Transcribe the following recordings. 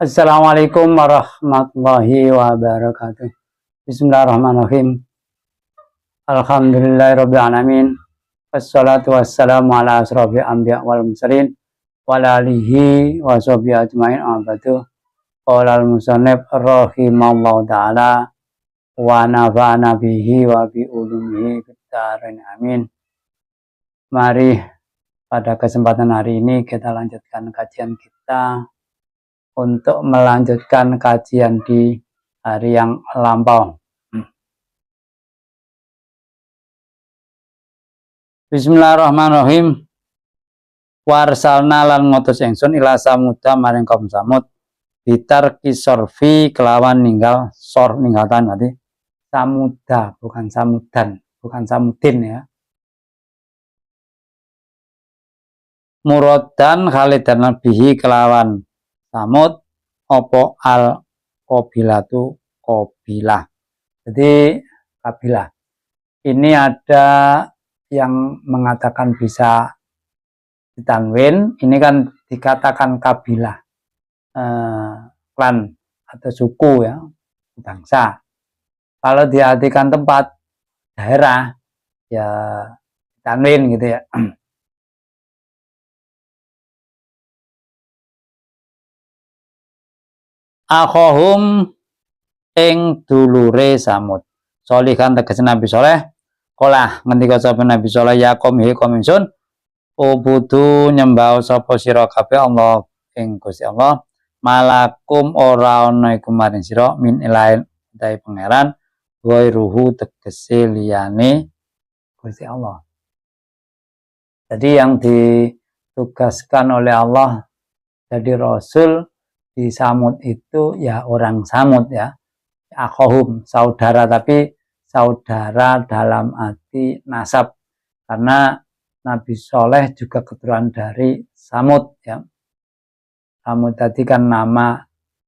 Assalamualaikum warahmatullahi wabarakatuh. Bismillahirrahmanirrahim. Alhamdulillahirabbil alamin. Wassalatu wassalamu ala asrofil anbiya wal mursalin wa ala alihi wa sahbihi ajmain. Abadu. Qala al-musannif rahimallahu taala wa nafa'ana bihi wa bi ulumihi fid dharain amin. Mari pada kesempatan hari ini kita lanjutkan kajian kita untuk melanjutkan kajian di hari yang lampau. Bismillahirrahmanirrahim. Warsalna lan ngutus ingsun ila samuda maring kaum Samud bitarki sorfi kelawan ninggal sor ninggatan berarti samuda bukan samudan, bukan samudin ya. Muradan khalidan bihi kelawan Samud opo al qabilatu qabilah. Jadi kabilah. Ini ada yang mengatakan bisa ditanwin, ini kan dikatakan kabilah, klan atau suku ya, bangsa. Kalau diartikan tempat, daerah, ya ditanwin gitu ya. Akhohum ing dulure Samud. Solihan tegese Nabi Soleh. Kolah ngendika sapa Nabi Soleh ya qaum he qaum ingsun. Ubudu nyembah sapa sira kabeh Allah ing Gusti Allah. Malakum ora ana iku maring sira min ilahin dai pangeran ghairuhu tegese liyane Gusti Allah. Jadi yang ditugaskan oleh Allah jadi rasul di Samud itu ya orang Samud ya, akhohum saudara, tapi saudara dalam arti nasab, karena Nabi Soleh juga keturunan dari Samud ya. Samud tadi kan nama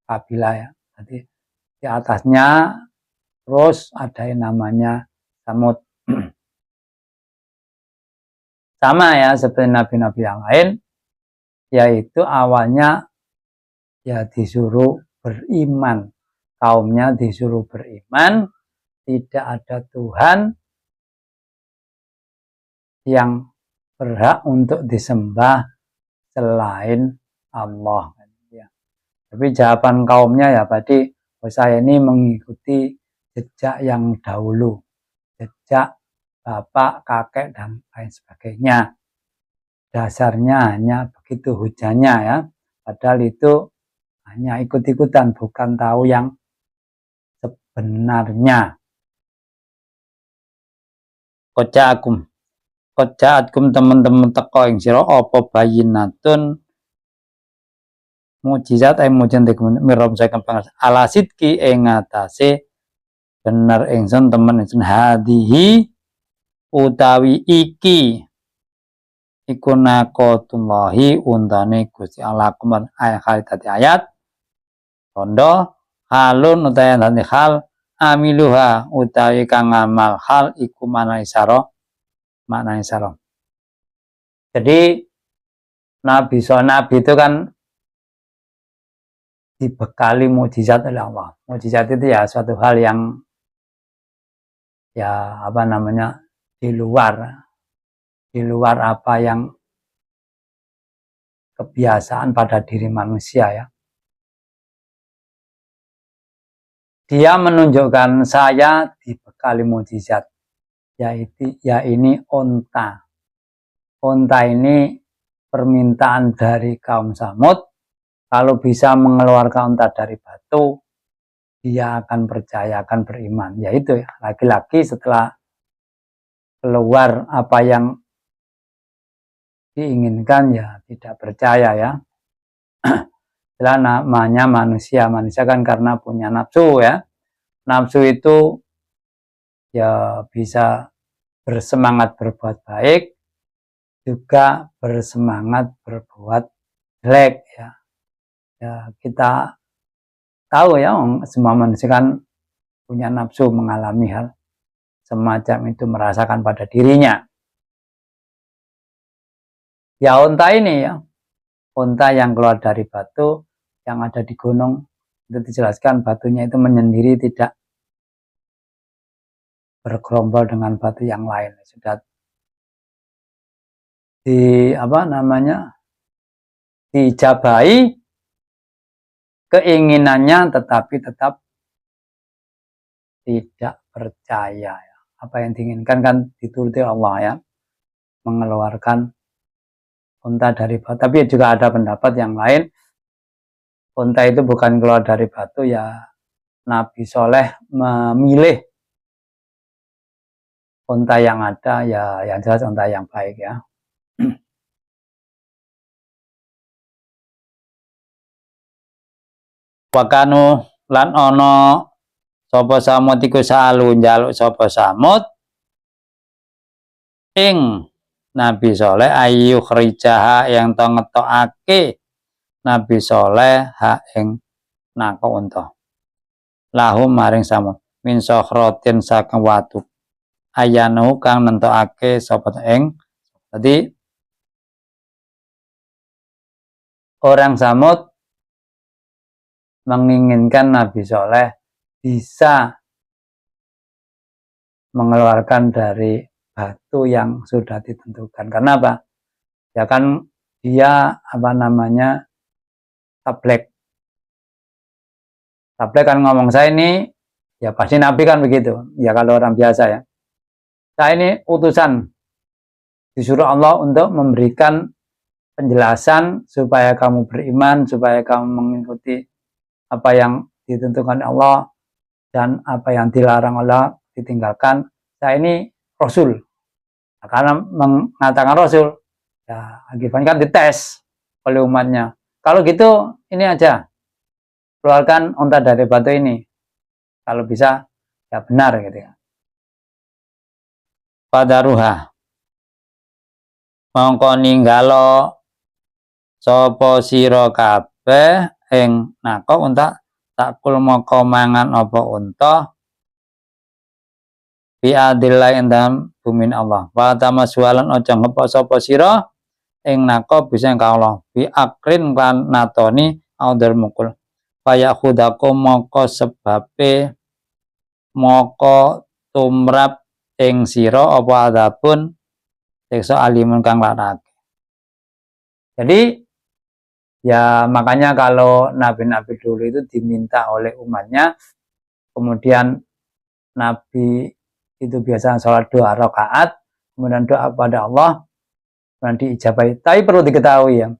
kabilah ya, jadi di atasnya terus ada yang namanya Samud. Sama ya seperti nabi-nabi yang lain, yaitu awalnya ya disuruh beriman, kaumnya disuruh beriman, tidak ada Tuhan yang berhak untuk disembah selain Allah. Tapi jawaban kaumnya ya berarti saya ini mengikuti jejak yang dahulu, jejak bapak, kakek dan lain sebagainya. Dasarnya hanya begitu hujannya ya, padahal itu hanya ikut-ikutan, bukan tahu yang sebenarnya. Kocaakum teman-teman teko ing sira apa bayinatun mukjizat ay mujizat mirom saking pangas ala sidki ing atase bener ingsun temen ingsun hadihi utawi iki iku naqatullahi untane Gusti Allah kuman ayat ayat tondo halun utawi dadi hal amiluha utawi kang amal hal iku makna isara. Jadi nabi itu kan dibekali mukjizat oleh Allah. Mukjizat itu ya suatu hal yang ya apa namanya di luar apa yang kebiasaan pada diri manusia ya. Dia menunjukkan saya dibekali mukjizat, yaitu ya ini onta. Onta ini permintaan dari kaum Samud, kalau bisa mengeluarkan onta dari batu, dia akan percaya, akan beriman. Yaitu ya, laki-laki setelah keluar apa yang diinginkan ya tidak percaya ya. Setelah namanya manusia kan karena punya nafsu ya. Nafsu itu ya bisa bersemangat berbuat baik, juga bersemangat berbuat jelek ya. Ya kita tahu ya, semua manusia kan punya nafsu, mengalami hal semacam itu, merasakan pada dirinya. Ya unta ini ya, unta yang keluar dari batu yang ada di gunung, itu dijelaskan batunya itu menyendiri, tidak bergerombol dengan batu yang lain. Sudah dijabahi keinginannya, tetapi tetap tidak percaya. Apa yang diinginkan kan dituruti Allah ya, mengeluarkan unta dari batu. Tapi juga ada pendapat yang lain, unta itu bukan keluar dari batu ya, Nabi Soleh memilih unta yang ada ya, yang jelas unta yang baik ya. Wakanu lan ono sapa samut iku salu njaluk sapa samut ing Nabi Soleh ayu khrijaha yang to ngetokake Nabi Soleh ha ing nako unta lahum maring samut min sokhrotin saking watu ayanu kang nentokake sapa ing. Jadi orang Samud menginginkan Nabi Soleh bisa mengeluarkan dari batu yang sudah ditentukan. Karena apa? Ya kan dia tablek. Tablek kan ngomong, saya ini ya pasti Nabi kan begitu. Ya kalau orang biasa ya. Saya ini utusan disuruh Allah untuk memberikan penjelasan supaya kamu beriman, supaya kamu mengikuti apa yang ditentukan Allah dan apa yang dilarang Allah ditinggalkan. Saya ini Rasul. Nah, karena mengatakan Rasul, ya akibatnya kan dites oleh umatnya. Kalau gitu ini aja, keluarkan unta dari batu ini. Kalau bisa, ya benar gitu ya. Padaruha mongko ninggalo sapa sira kabeh ing nako unta takul moko mangan apa unta bi adillah ing dalam bumin Allah wa tamaswalan aja ngepok sapa sira ing nako bisa Allah bi akrin lan natoni audar mukul kaya khudaku moko sebabe moko tumrap ing sira apa adapun siksa alimun kang larake. Jadi ya makanya kalau nabi-nabi dulu itu diminta oleh umatnya, kemudian Nabi itu biasa sholat 2 rakaat, kemudian doa pada Allah, dan diijabahi. Tapi perlu diketahui ya,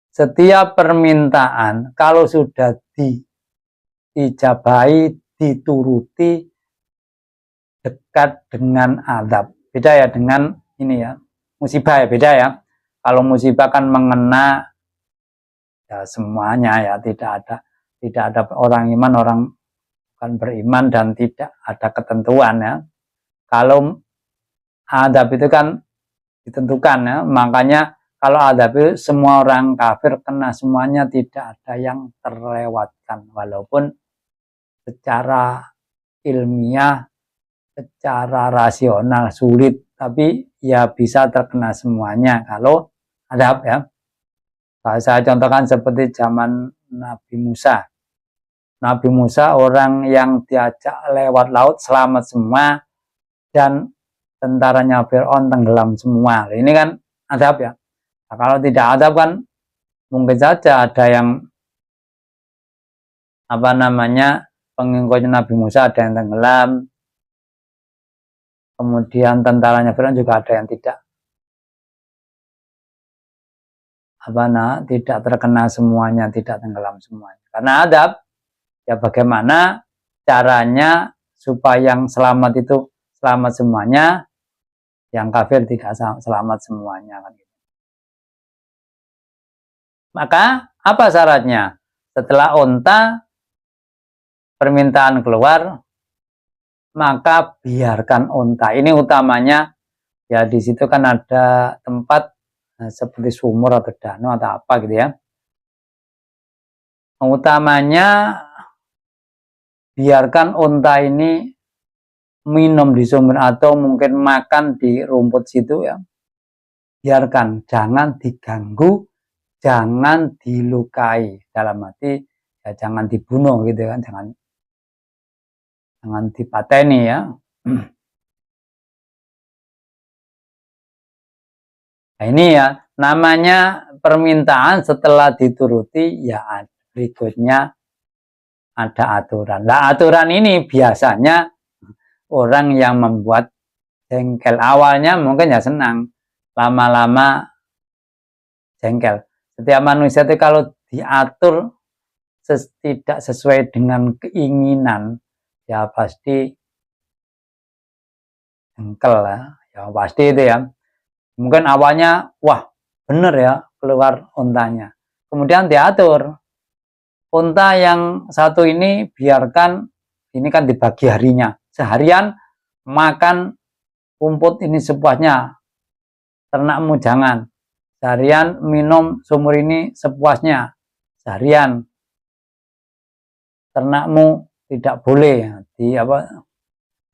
setiap permintaan kalau sudah diijabahi, dituruti, dekat dengan azab. Beda ya dengan ini ya, musibah ya, beda ya. Kalau musibah kan mengena ya semuanya ya, tidak ada orang iman, orang bukan beriman dan tidak ada ketentuan ya. Kalau adab itu kan ditentukan ya, makanya kalau adab itu semua orang kafir kena semuanya, tidak ada yang terlewatkan walaupun secara ilmiah, secara rasional sulit, tapi ya bisa terkena semuanya kalau adab ya. Saya contohkan seperti zaman Nabi Musa. Nabi Musa orang yang diajak lewat laut selamat semua dan tentaranya Fir'aun tenggelam semua. Ini kan adab ya. Nah, kalau tidak adab kan mungkin saja ada yang pengikutnya Nabi Musa ada yang tenggelam. Kemudian tentaranya Fir'aun juga ada yang tidak tidak terkena semuanya, tidak tenggelam semuanya. Karena adab, ya bagaimana caranya supaya yang selamat itu selamat semuanya, yang kafir tidak selamat semuanya. Maka apa syaratnya? Setelah unta permintaan keluar, maka biarkan unta. Ini utamanya ya, di situ kan ada tempat seperti sumur atau danau atau apa gitu ya. Utamanya biarkan unta ini minum di sumur atau mungkin makan di rumput situ ya. Biarkan, jangan diganggu, jangan dilukai, dalam arti ya jangan dibunuh gitu kan, jangan dipateni ya. Nah, ini ya namanya permintaan setelah dituruti ya berikutnya ada aturan. Nah, aturan ini biasanya orang yang membuat jengkel. Awalnya mungkin ya senang, lama-lama jengkel. Setiap manusia itu kalau diatur tidak sesuai dengan keinginan, ya pasti jengkel lah. Ya pasti itu ya. Mungkin awalnya, wah bener ya keluar untanya. Kemudian diatur. Unta yang satu ini biarkan, ini kan dibagi harinya. Seharian makan rumput ini sepuasnya. Ternakmu jangan. Seharian minum sumur ini sepuasnya. Seharian ternakmu tidak boleh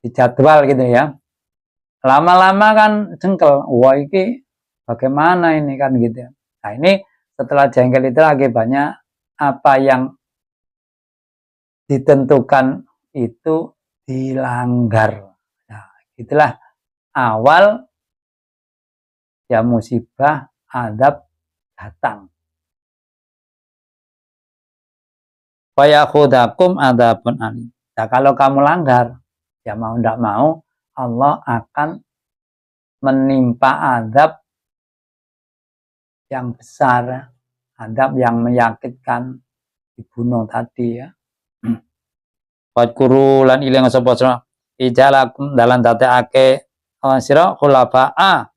dijadwal gitu ya. Lama-lama kan jengkel, wah ini bagaimana ini kan gitu. Nah ini setelah jengkel itu akibatnya apa yang ditentukan itu dilanggar. Nah itulah awal ya musibah adab datang. Fayakhudakum adabun alim. Nah kalau kamu langgar, ya mau tidak mau Allah akan menimpa adab yang besar, adab yang menyakitkan, dibunuh tadi ya. Wadkuru lan ilang sapa sira ijalakum dalan tateake sira khulafa'a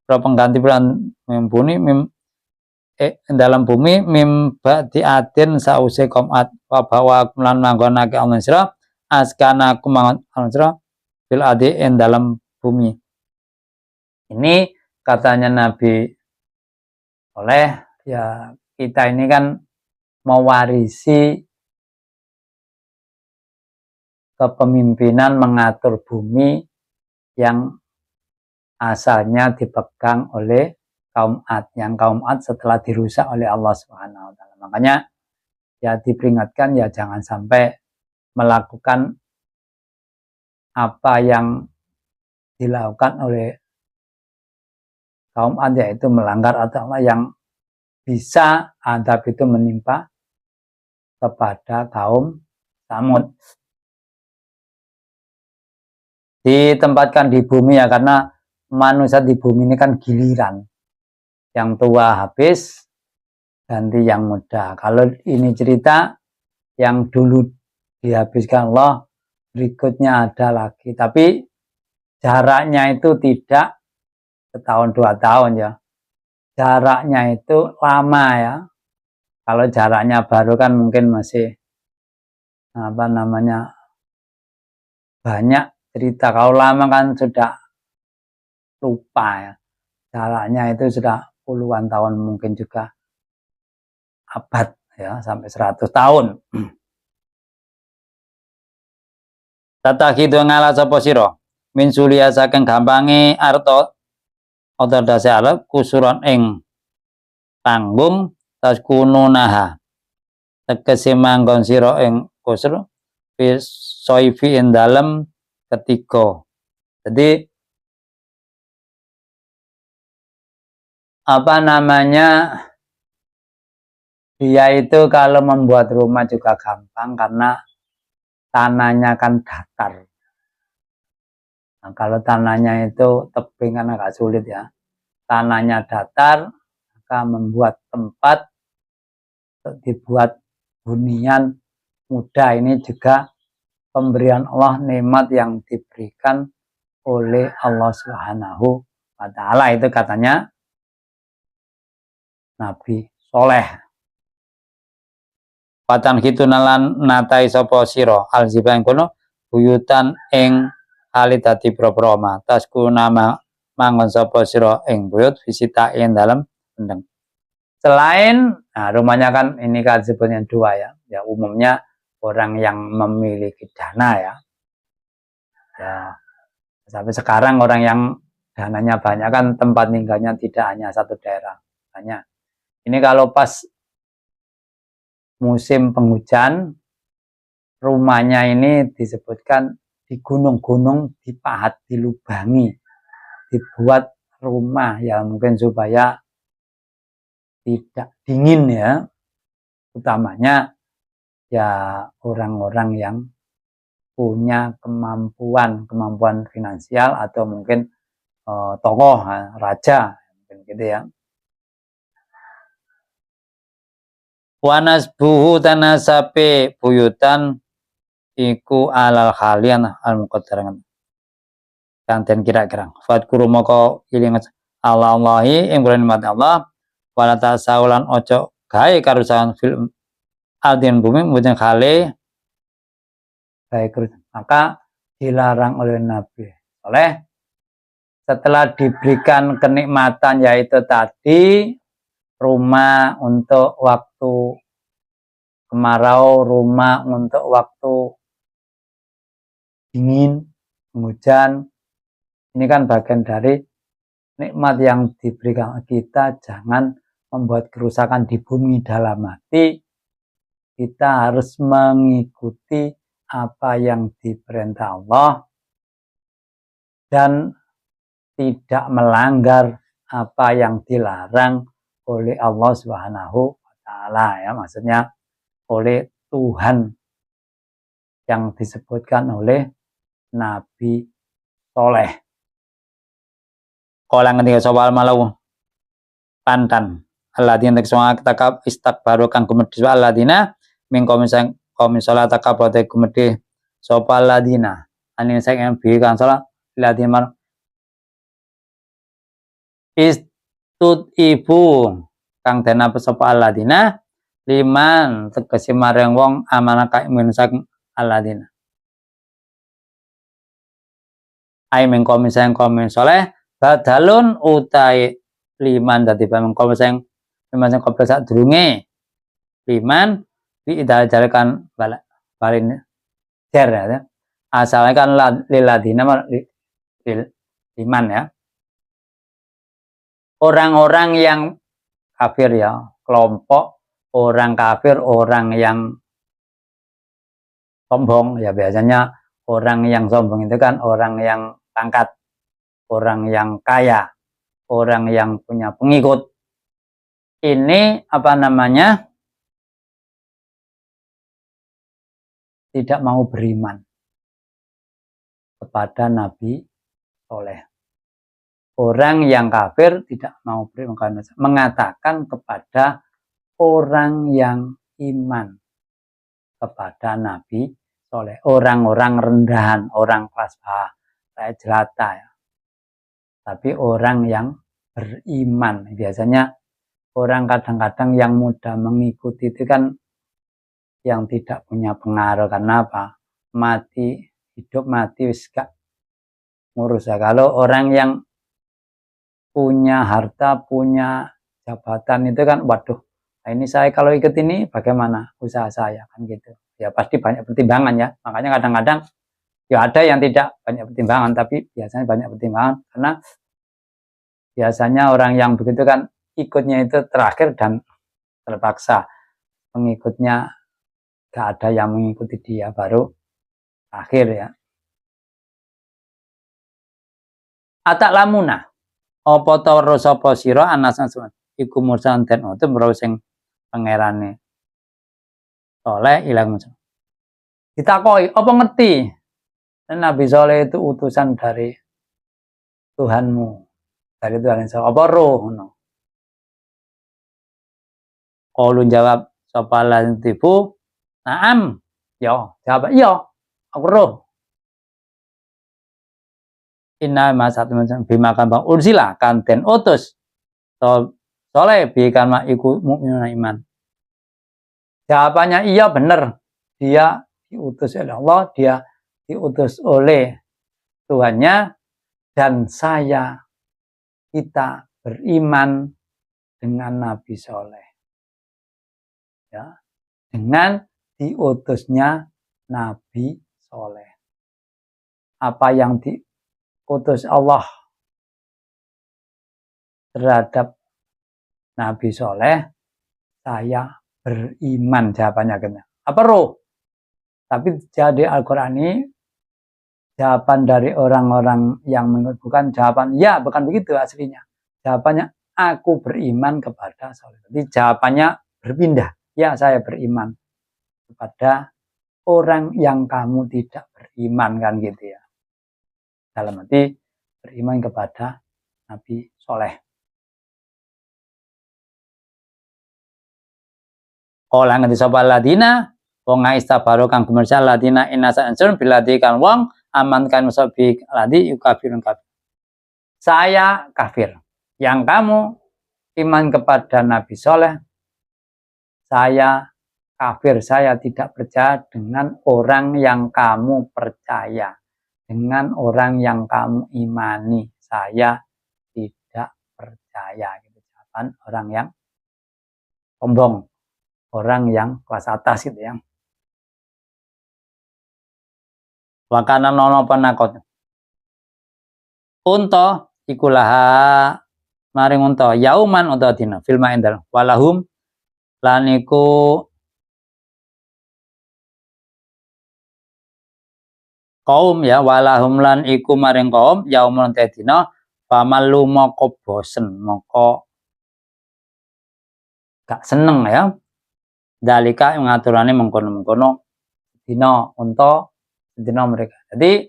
pengganti bulan membuni dalam bumi mimba diadin sause komat wabawa lan manggonake Allah sira askana kumangan Allah sira bil adi dalam bumi. Ini katanya Nabi oleh ya kita ini kan mewarisi kepemimpinan mengatur bumi yang asalnya dipegang oleh kaum Ad, yang kaum Ad setelah dirusak oleh Allah Subhanahu wa taala. Makanya ya diperingatkan ya jangan sampai melakukan apa yang dilakukan oleh kaum Ad, yaitu melanggar agama yang bisa adab itu menimpa kepada kaum Samud. Ditempatkan di bumi ya karena manusia di bumi ini kan giliran. Yang tua habis, ganti yang muda. Kalau ini cerita yang dulu dihabiskan Allah, berikutnya ada lagi. Tapi jaraknya itu tidak setahun 2 tahun ya. Jaraknya itu lama ya. Kalau jaraknya baru kan mungkin masih banyak cerita. Kalau lama kan sudah lupa ya. Jaraknya itu sudah puluhan tahun, mungkin juga abad ya, sampai 100 tahun. Tata gitu ngalah sapa sira min sulia saking gampange arta dase alep kusuran ing panggung taskununaha tegese manggon sira ing kusur bis soifi ing dalem ketiga. Jadi dia itu kalau membuat rumah juga gampang karena tanahnya kan datar. Nah, kalau tanahnya itu tebing kan agak sulit ya. Tanahnya datar, maka membuat tempat untuk dibuat hunian mudah. Ini juga pemberian Allah, nikmat yang diberikan oleh Allah Subhanahu wa taala. Itu katanya Nabi Soleh. Patan gitu nalan natai sapa sira alzibang kono buyutan ing ali dadi propro omah tasku nama mangon sapa sira ing buyut visita ing dalam endeng. Selain rumahnya kan ini kan sebutnya dua ya. Ya umumnya orang yang memiliki dana ya. Ya sampai sekarang orang yang dananya banyak kan tempat tinggalnya tidak hanya satu daerah. Banyak Ini kalau pas musim penghujan, rumahnya ini disebutkan di gunung-gunung dipahat, dilubangi, dibuat rumah ya mungkin supaya tidak dingin ya, utamanya ya orang-orang yang punya kemampuan finansial atau mungkin tokoh raja mungkin gitu ya. Wanas buhu tanasape buyutan iku alal khalian al muqaddaran kang den kira-kira fat guru moko iling Allahi ing bulan nikmat Allah wala tasaulan ojo gawe karusakan film aldin bumi mboten kale gawe kerusakan. Maka dilarang oleh Nabi oleh setelah diberikan kenikmatan yaitu tadi rumah untuk waktu kemarau, rumah untuk waktu dingin, hujan. Ini kan bagian dari nikmat yang diberikan kita. Jangan membuat kerusakan di bumi dalam arti kita harus mengikuti apa yang diperintah Allah dan tidak melanggar apa yang dilarang oleh Allah Subhanahu wa taala ya, maksudnya oleh Tuhan yang disebutkan oleh Nabi Soleh. Kala ngendika sapa malau pantan alladzina takab istakbaru kang gumedhe alladzina min komisang komisala takabate gumedhe sapa alladzina anin sing bi kang salah alladzina istut ibu kang den apa sapa alladzina liman tegese marang wong amanah kaimin saking alladzina ai min komisang komen soleh badalun utai liman dadi pamengko sing liman koplo sak durunge liman bi idalkan balin jar ya asalnya kan liladina liman ya orang-orang yang kafir ya, kelompok orang kafir, orang yang sombong ya, biasanya orang yang sombong itu kan orang yang pangkat, orang yang kaya, orang yang punya pengikut. Ini apa namanya? Tidak mau beriman kepada Nabi Soleh. Orang yang kafir tidak mau beriman, mengatakan kepada orang yang iman kepada Nabi Soleh. Orang-orang rendahan, orang kelas bawah, kayak jelata ya. Tapi orang yang beriman, biasanya orang kadang-kadang yang mudah mengikuti itu kan yang tidak punya pengaruh. Karena apa? Mati, hidup mati wis gak ngurus ya. Kalau orang yang punya harta, punya jabatan itu kan waduh, nah ini saya kalau ikut ini bagaimana usaha saya kan gitu. Ya pasti banyak pertimbangan ya. Makanya kadang-kadang ya ada yang tidak banyak pertimbangan, tapi biasanya banyak pertimbangan karena biasanya orang yang begitu kan ikutnya itu terakhir dan terpaksa, pengikutnya gak ada yang mengikuti dia baru akhir ya. Atak lamuna apa ta weruh sapa sira anasan iku mursan den utus weruh sing pangerane Soleh ilang ditakoki apa ngerti Nabi Soleh itu utusan dari Tuhanmu, dari Tuhan yang apa roh ngono. Qalu jawab sapa lan tibu naam ya jawab iya aku roh. Inna ma satu macam bimakan bang ursila kan den utus Soleh bikan ma iku mukminun iman. Jawabannya iya benar, dia diutus oleh Allah, dia diutus oleh Tuhannya, dan kita beriman dengan Nabi Soleh ya, dengan diutusnya Nabi Soleh. Apa yang diutus Allah terhadap Nabi Soleh saya beriman, jawabannya gitu. Apa roh? Tapi jadi Al-Quran ini jawaban dari orang-orang yang menurut bukan jawaban, ya bukan begitu aslinya. Jawabannya aku beriman kepada soleh. Jadi jawabannya berpindah. Ya saya beriman kepada orang yang kamu tidak beriman kan gitu ya. Dalam arti beriman kepada Nabi Soleh. Kala nganti sapa ladina wong istabaru kang gumersa ladina inasa ansun biladi kan wong aman kan musabi ladi yukafirun kafir. Saya kafir. Yang kamu iman kepada Nabi Soleh, saya kafir. Saya tidak percaya dengan orang yang kamu percaya, dengan orang yang kamu imani. Saya tidak percaya. Gitu. Orang yang sombong. Orang yang kelas atas gitu ya. Wakana nono penakot. Unta ikulaha maring unta yauman unta dina filma endal walahum laniku kaum ya walahum lan iku maring kaum yauman unta dina pamalu moko bosen moko gak seneng ya. Dalika ngaturane mengkono-mengkono dina unta dina mereka. Jadi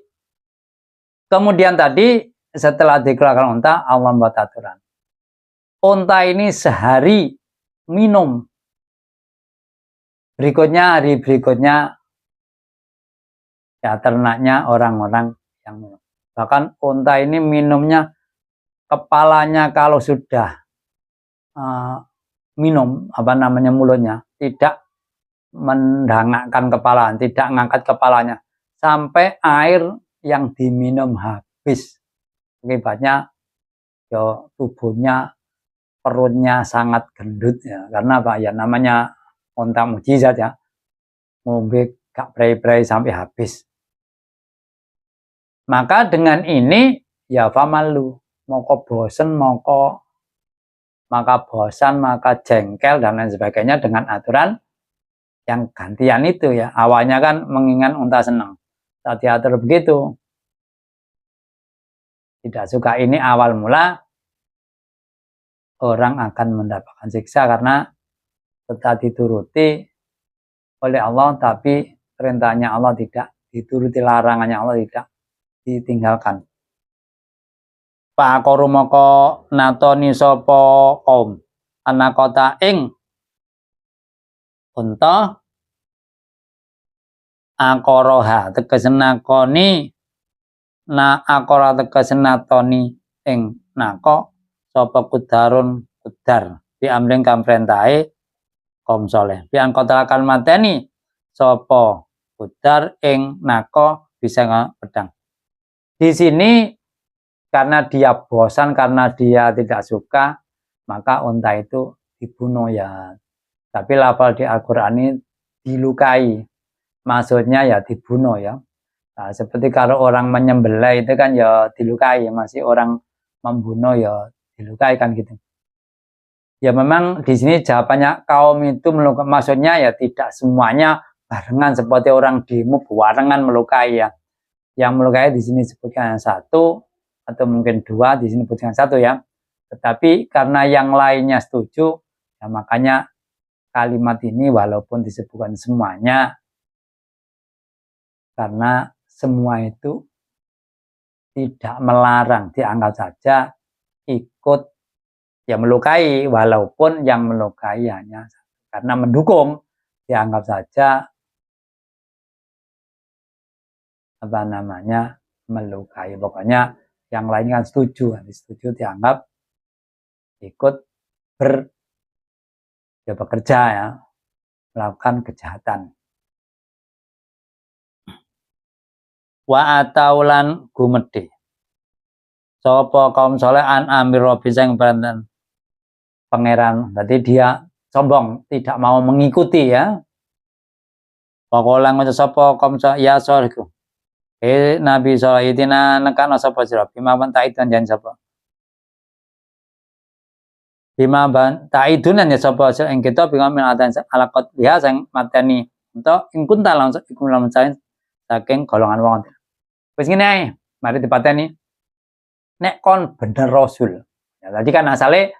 kemudian tadi setelah dikeluarkan unta Allah membuat aturan. Unta ini sehari minum. Berikutnya hari berikutnya ya ternaknya orang-orang yang minum. Bahkan unta ini minumnya kepalanya kalau sudah minum mulutnya tidak mendangakkan kepala, tidak mengangkat kepalanya sampai air yang diminum habis. Akibatnya ya tubuhnya perutnya sangat gendut ya karena apa ya namanya unta mujizat ya ngombe gak prei-prei sampai habis. Maka dengan ini ya famalu maka bosen maka bosan maka jengkel dan lain sebagainya dengan aturan yang gantian itu ya. Awalnya kan mengingat unta senang. Saat diatur begitu. Tidak suka ini awal mula orang akan mendapatkan siksa karena tetap dituruti oleh Allah tapi perintahnya Allah tidak dituruti, larangannya Allah tidak ditinggalkan. Pak korumoko natoni sopo kaum anak kota ing unta akoroha tegesen nakoni na akora tegesen natoni ing nako sapa kudarun kudar di amring kang perintahe kaum soleh pian kotakan mateni sapa kudar ing nako bisa pedang. Di sini karena dia bosan, karena dia tidak suka, maka unta itu dibunuh ya. Tapi lafal di Al-Quran ini dilukai. Maksudnya ya dibunuh ya. Nah, seperti kalau orang menyembelih itu kan ya dilukai. Masih orang membunuh ya dilukai kan gitu. Ya memang di sini jawabannya kaum itu melukai. Maksudnya ya tidak semuanya barengan seperti orang demo barengan melukai ya. Yang melukai di sini sebutkan satu atau mungkin dua, di sini sebutkan satu ya. Tetapi karena yang lainnya setuju, ya makanya kalimat ini walaupun disebutkan semuanya, karena semua itu tidak melarang, dianggap saja ikut ya melukai, walaupun yang melukai hanya karena mendukung, dianggap saja melukai. Pokoknya yang lain kan setuju dianggap ikut bekerja ya, melakukan kejahatan. Wa ataulan gumedhe sapa kaum soleh an amir rabbi sing pangeran. Berarti dia sombong, tidak mau mengikuti ya. Pakola ngucap sapa kaum ya solehku. Nabi soleh itina nekana sapa sira bimawan taitan jan sapa. bima ban taidunan ya sapa ing kita bima min atan alaqat liha sang mateni untuk ing kuntal langsung iku lamun saking golongan wong. Wis ngene ae, mari dipateni. Nek kon bener rasul. Ya tadi kan asale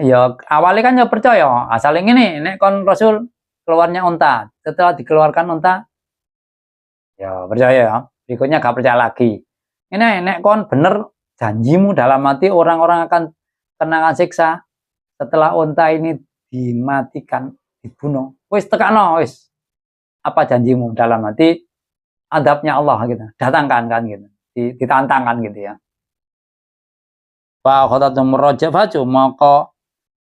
ya awalnya kan ya percaya, asale ngene, nek kon rasul keluarnya unta. Setelah dikeluarkan unta ya percaya ya. Berikutnya gak percaya lagi. Ini nek kon bener janjimu dalam hati orang-orang akan kenakan siksa setelah unta ini dimatikan, dibunuh. Wis tekano wis. Apa janjimu dalam hati adabnya Allah gitu. Datangkan kan gitu. Ditantangkan gitu ya. Fa khatatu murajafatu maka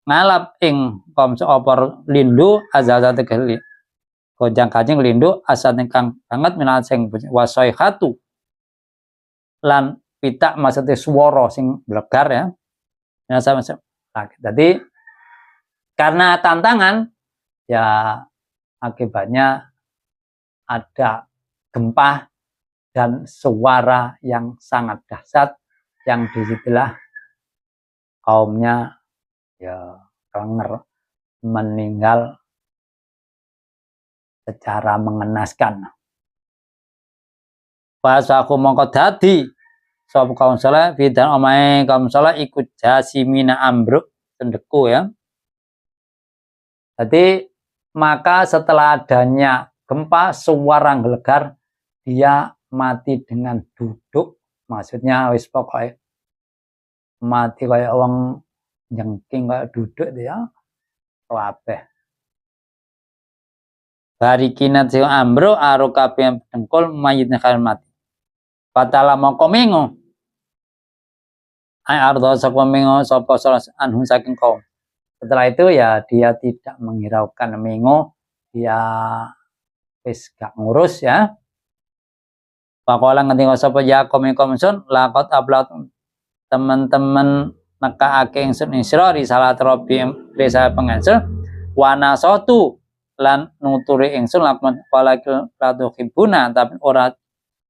ngalap ing kaum seopor lindu azazat tegeli. Kojang kajing lindu asat kang banget minat sing wasaihatu lan pitak maksudnya swara sing blegar ya. Ya sama. Jadi karena tantangan ya akibatnya ada gempa dan suara yang sangat dahsyat yang disitulah kaumnya ya kenger meninggal secara mengenaskan. Pas aku mongko dadi sapa kaum saleh bidan omahe kaum saleh ikut jasimina ambruk sendeku ya. Jadi maka setelah adanya gempa suara gelegar dia mati dengan duduk, maksudnya wis pokoknya mati kayak wong jengking kayak duduk dia kabeh. Barikinat sing ambro aro kabeh dengkul mayitne kal mati. Fatala mongko mengo. Ai ardo sapa mengo sapa anhum saking kaum. Setelah itu ya dia tidak menghiraukan mengo, dia wis gak ngurus ya. Pakola ngendi sapa ya komsun lakot ablat teman-teman nekaake ingsun isra risalah robi desa pengansur wana sotu lan nuturi ingsun lakon walakil latu hibuna tapi ora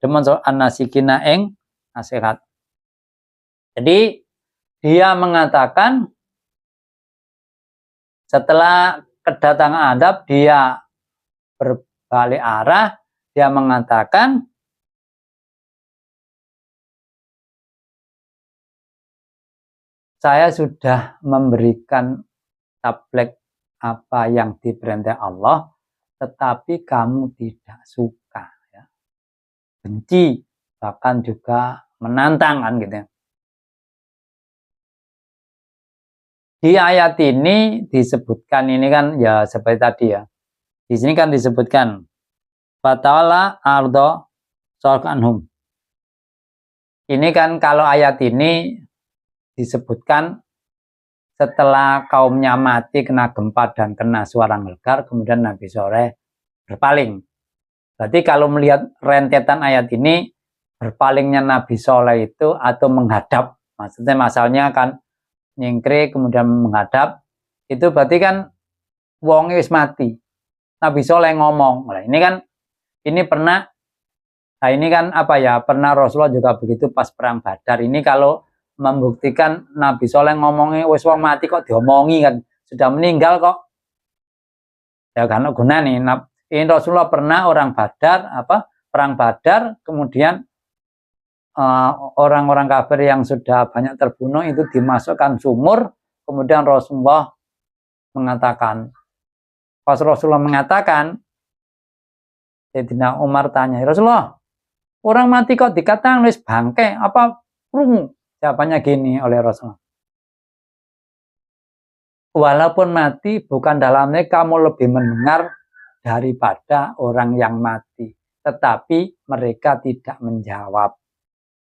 demen so anasikina ing nasihat. Jadi dia mengatakan setelah kedatangan adab dia berbalik arah, dia mengatakan saya sudah memberikan tabligh apa yang diperintah Allah, tetapi kamu tidak suka, ya. Benci, bahkan juga menantang kan gitu. Di ayat ini disebutkan ini kan ya seperti tadi ya. Di sini kan disebutkan fatala ardo anhum. Ini kan kalau ayat ini disebutkan setelah kaumnya mati kena gempa dan kena suara gelegar, kemudian Nabi Soleh berpaling. Berarti kalau melihat rentetan ayat ini, berpalingnya Nabi Soleh itu atau menghadap, maksudnya masalahnya kan nyingkri kemudian menghadap, itu berarti kan wong wis mati. Nabi Soleh ngomong. Nah, ini pernah, nah ini kan apa ya, pernah Rasulullah juga begitu pas perang Badar. Ini kalau membuktikan Nabi Soleh ngomongnya wis wong mati kok diomongi kan, sudah meninggal kok. Ya karena guna nih, ini Rasulullah pernah orang Badar, perang Badar, kemudian orang-orang kafir yang sudah banyak terbunuh itu dimasukkan sumur, kemudian Rasulullah mengatakan, pas Rasulullah mengatakan, Sayyidina Umar tanya, Rasulullah, orang mati kok dikatakan wis bangke, apa rungu? Jawabannya gini oleh Rasulullah. Walaupun mati, bukan dalamnya kamu lebih mendengar daripada orang yang mati. Tetapi mereka tidak menjawab.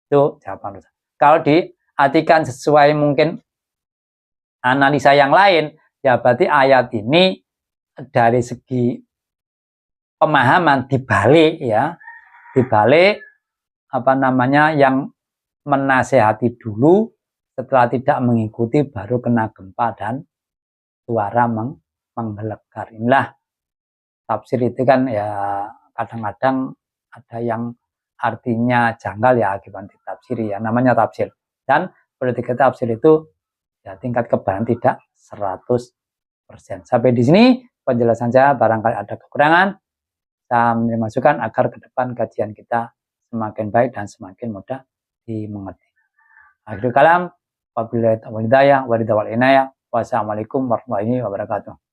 Itu jawaban Rasulullah. Kalau diartikan sesuai mungkin analisa yang lain, ya berarti ayat ini dari segi pemahaman dibalik ya. Dibalik yang menasehati dulu, setelah tidak mengikuti baru kena gempa dan suara menggelegar. Inilah tafsir itu kan ya kadang-kadang ada yang artinya janggal ya akibat ditafsiri ya, namanya tafsir. Dan politik tafsir itu ya tingkat kebahagiaan tidak 100%. Sampai di sini penjelasan saya, barangkali ada kekurangan, saya memberi masukan agar ke depan kajian kita semakin baik dan semakin mudah dimengerti. Akhirul kalam, wabillahi taufiq wal hidayah, wassalamualaikum warahmatullahi wabarakatuh.